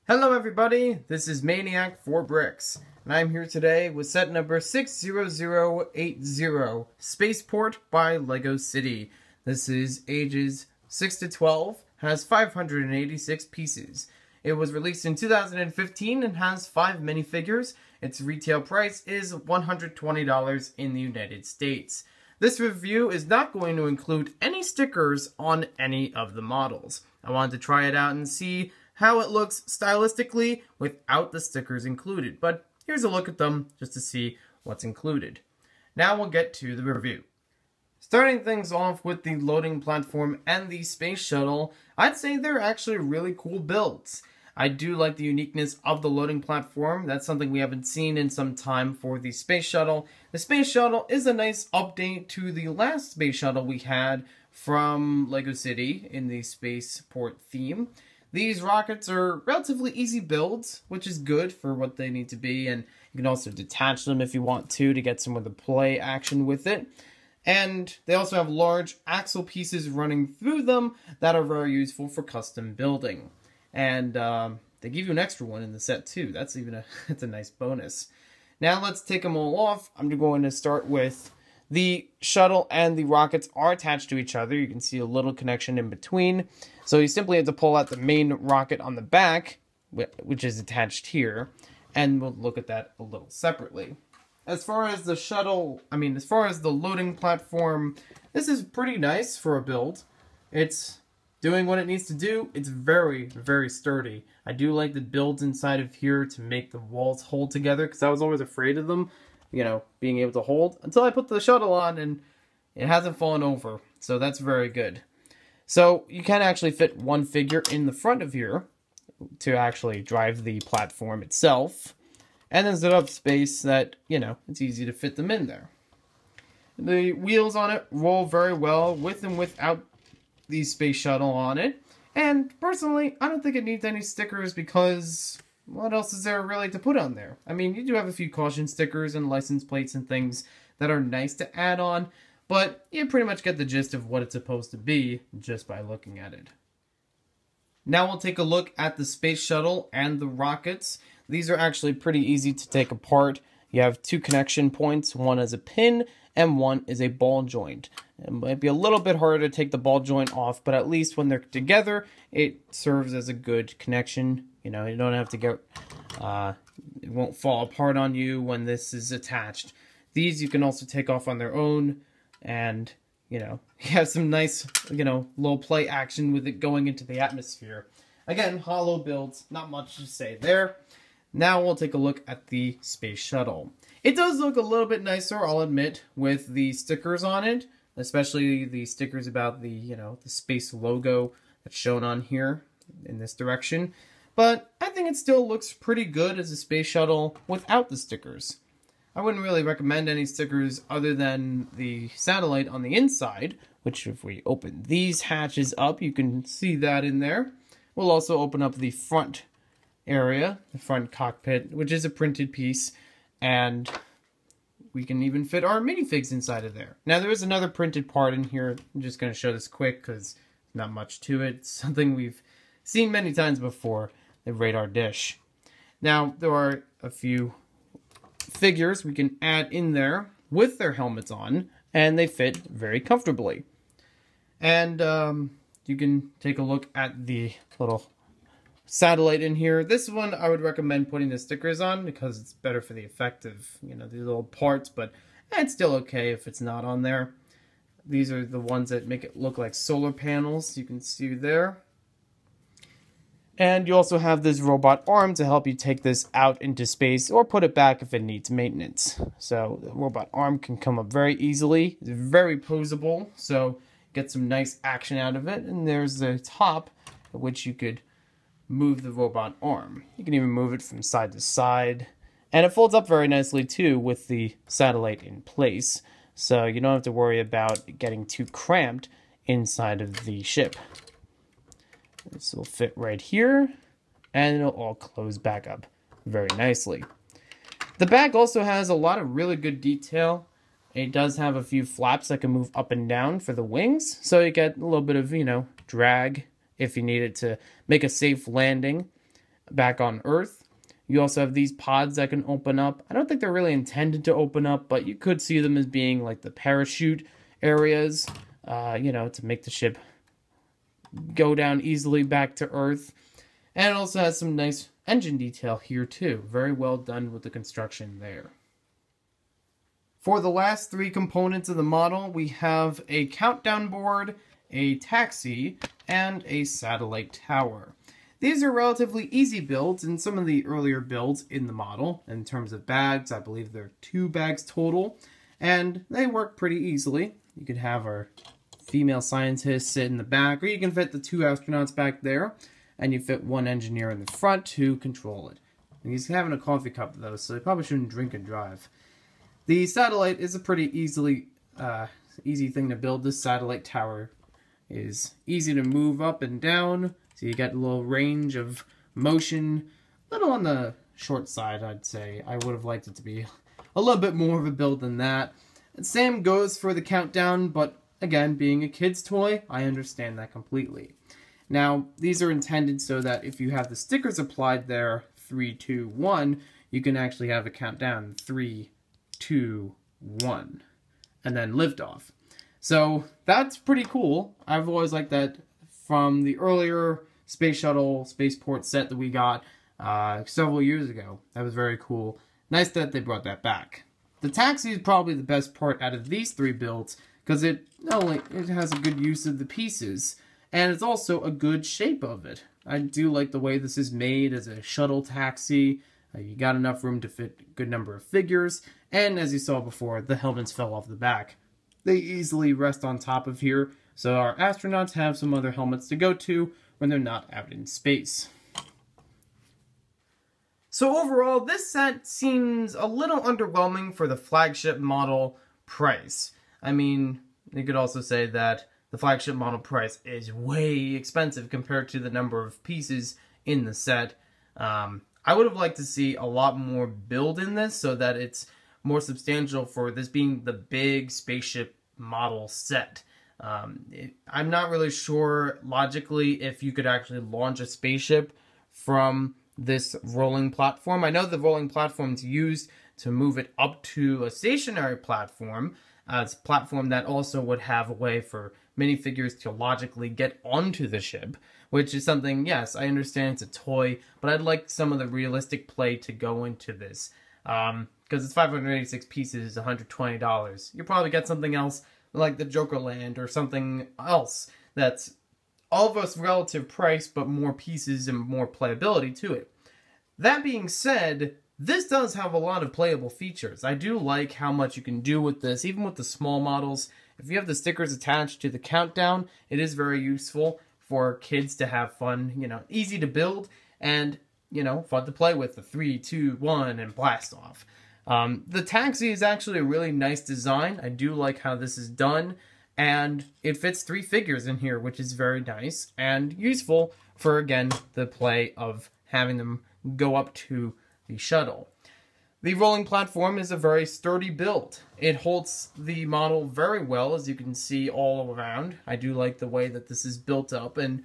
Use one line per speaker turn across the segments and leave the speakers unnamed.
Hello everybody, this is Maniac4Bricks, and I'm here today with set number 60080, Spaceport by LEGO City. This is ages 6 to 12, has 586 pieces. It was released in 2015 and has 5 minifigures. Its retail price is $120 in the United States. This review is not going to include any stickers on any of the models. I wanted to try it out and see how it looks stylistically without the stickers included. But here's a look at them just to see what's included. Now we'll get to the review. Starting things off with the loading platform and the space shuttle, I'd say they're actually really cool builds. I do like the uniqueness of the loading platform. That's something we haven't seen in some time for the space shuttle. The space shuttle is a nice update to the last space shuttle we had from LEGO City in the Spaceport theme. These rockets are relatively easy builds, which is good for what they need to be, and you can also detach them if you want to get some of the play action with it. And they also have large axle pieces running through them that are very useful for custom building. And they give you an extra one in the set too. That's that's a nice bonus. Now let's take them all off. I'm going to start with the shuttle and the rockets are attached to each other. You can see a little connection in between. So you simply have to pull out the main rocket on the back, which is attached here, and we'll look at that a little separately. As far as the shuttle, as far as the loading platform, this is pretty nice for a build. It's doing what it needs to do. It's very, very sturdy. I do like the builds inside of here to make the walls hold together, because I was always afraid of them, being able to hold, until I put the shuttle on and it hasn't fallen over. So that's very good. So you can actually fit one figure in the front of here to actually drive the platform itself. And there's enough space that, it's easy to fit them in there. The wheels on it roll very well with and without the space shuttle on it. And personally, I don't think it needs any stickers because what else is there really to put on there? You do have a few caution stickers and license plates and things that are nice to add on, but you pretty much get the gist of what it's supposed to be just by looking at it. Now we'll take a look at the space shuttle and the rockets. These are actually pretty easy to take apart. You have 2 connection points. One is a pin and one is a ball joint. It might be a little bit harder to take the ball joint off, but at least when they're together, it serves as a good connection. You don't have to get, it won't fall apart on you when this is attached. These you can also take off on their own, and, you have some nice, low play action with it going into the atmosphere. Again, hollow builds, not much to say there. Now we'll take a look at the space shuttle. It does look a little bit nicer, I'll admit, with the stickers on it, especially the stickers about the, the space logo that's shown on here in this direction. But I think it still looks pretty good as a space shuttle without the stickers. I wouldn't really recommend any stickers other than the satellite on the inside, which if we open these hatches up, you can see that in there. We'll also open up the front area, the front cockpit, which is a printed piece, and we can even fit our minifigs inside of there. Now there is another printed part in here. I'm just going to show this quick because not much to it. It's something we've seen many times before, the radar dish. Now there are a few figures we can add in there with their helmets on, and they fit very comfortably. And you can take a look at the little satellite in here. This one I would recommend putting the stickers on because it's better for the effect of, these little parts, but it's still okay if it's not on there. These are the ones that make it look like solar panels, you can see there. And you also have this robot arm to help you take this out into space or put it back if it needs maintenance. So the robot arm can come up very easily. It's very posable, so get some nice action out of it. And there's the top, which you could move the robot arm. You can even move it from side to side. And it folds up very nicely too with the satellite in place. So you don't have to worry about getting too cramped inside of the ship. This will fit right here, and it'll all close back up very nicely. The back also has a lot of really good detail. It does have a few flaps that can move up and down for the wings, so you get a little bit of, drag if you need it to make a safe landing. back on Earth. You also have these pods that can open up. I don't think they're really intended to open up, but you could see them as being like the parachute areas, to make the ship go down easily back to Earth. And it also has some nice engine detail here too. Very well done with the construction there. For the last three components of the model, we have a countdown board, a taxi, and a satellite tower. These are relatively easy builds in some of the earlier builds in the model. In terms of bags, I believe there are 2 bags total, and they work pretty easily. You could have our female scientist sit in the back, or you can fit the 2 astronauts back there, and you fit 1 engineer in the front to control it. And he's having a coffee cup though, so he probably shouldn't drink and drive. The satellite is a pretty easy thing to build. This satellite tower is easy to move up and down, so you get a little range of motion. A little on the short side, I'd say. I would have liked it to be a little bit more of a build than that. And same goes for the countdown, but again, being a kid's toy, I understand that completely. Now, these are intended so that if you have the stickers applied there, 3, 2, 1, you can actually have a countdown, 3, 2, 1, and then liftoff. So that's pretty cool. I've always liked that from the earlier Space Shuttle, Spaceport set that we got several years ago. That was very cool. Nice that they brought that back. The taxi is probably the best part out of these 3 builds because it has a good use of the pieces, and it's also a good shape of it. I do like the way this is made as a shuttle taxi. You got enough room to fit a good number of figures, and as you saw before, the helmets fell off the back. They easily rest on top of here, so our astronauts have some other helmets to go to when they're not out in space. So overall, this set seems a little underwhelming for the flagship model price. I mean, you could also say that the flagship model price is way expensive compared to the number of pieces in the set. I would have liked to see a lot more build in this so that it's more substantial for this being the big spaceship model set. I'm not really sure logically if you could actually launch a spaceship from this rolling platform. I know the rolling platform is used to move it up to a stationary platform. It's a platform that also would have a way for minifigures to logically get onto the ship, which is something, yes, I understand it's a toy, but I'd like some of the realistic play to go into this. Because it's 586 pieces, $120. You'll probably get something else like the Jokerland or something else that's all of us relative price, but more pieces and more playability to it. That being said, this does have a lot of playable features. I do like how much you can do with this, even with the small models. If you have the stickers attached to the countdown, it is very useful for kids to have fun, easy to build, and, fun to play with the 3, 2, 1, and blast off. The taxi is actually a really nice design. I do like how this is done, and it fits 3 figures in here, which is very nice and useful for, again, the play of having them go up to the shuttle. The rolling platform is a very sturdy build. It holds the model very well, as you can see all around. I do like the way that this is built up and,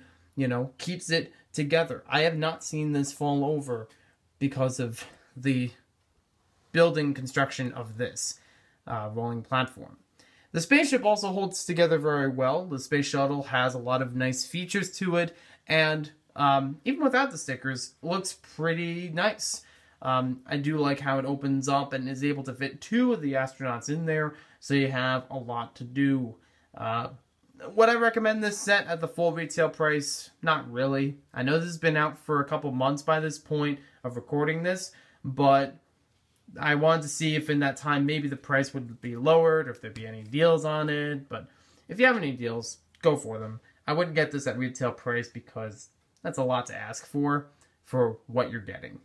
keeps it together. I have not seen this fall over because of the building construction of this rolling platform. The spaceship also holds together very well. The Space Shuttle has a lot of nice features to it, and even without the stickers, it looks pretty nice. I do like how it opens up and is able to fit 2 of the astronauts in there, so you have a lot to do. Would I recommend this set at the full retail price? Not really. I know this has been out for a couple months by this point of recording this, but I wanted to see if in that time maybe the price would be lowered or if there'd be any deals on it. But if you have any deals, go for them. I wouldn't get this at retail price because that's a lot to ask for what you're getting.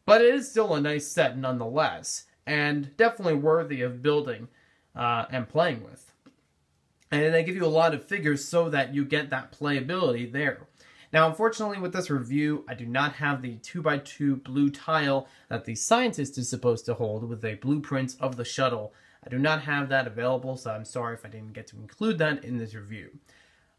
But it is still a nice set nonetheless, and definitely worthy of building and playing with. And they give you a lot of figures so that you get that playability there. Now, unfortunately, with this review, I do not have the 2x2 blue tile that the scientist is supposed to hold with a blueprint of the shuttle. I do not have that available, so I'm sorry if I didn't get to include that in this review.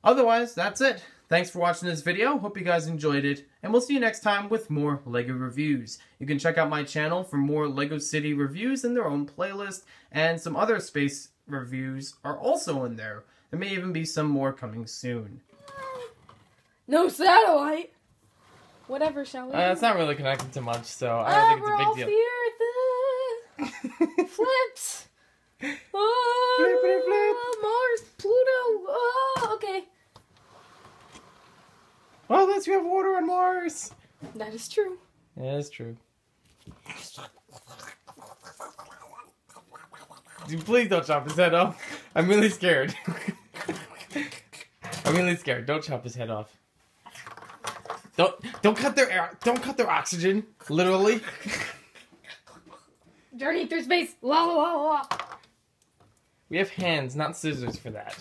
Otherwise, that's it. Thanks for watching this video. Hope you guys enjoyed it. And we'll see you next time with more LEGO reviews. You can check out my channel for more LEGO City reviews in their own playlist. And some other space reviews are also in there. There may even be some more coming soon.
No satellite! Whatever, shall we?
It's not really connected to much, so I don't think it's a big deal.
Flips! Oh,
Flippity flip!
Mars, Pluto, oh, okay.
Well, unless you have water on Mars.
That is true.
Yeah, that's true. Dude, please don't chop his head off. I'm really scared. I'm really scared. Don't chop his head off. Don't cut their air. Don't cut their oxygen. Literally.
Journey through space. La la la la.
We have hands, not scissors for that.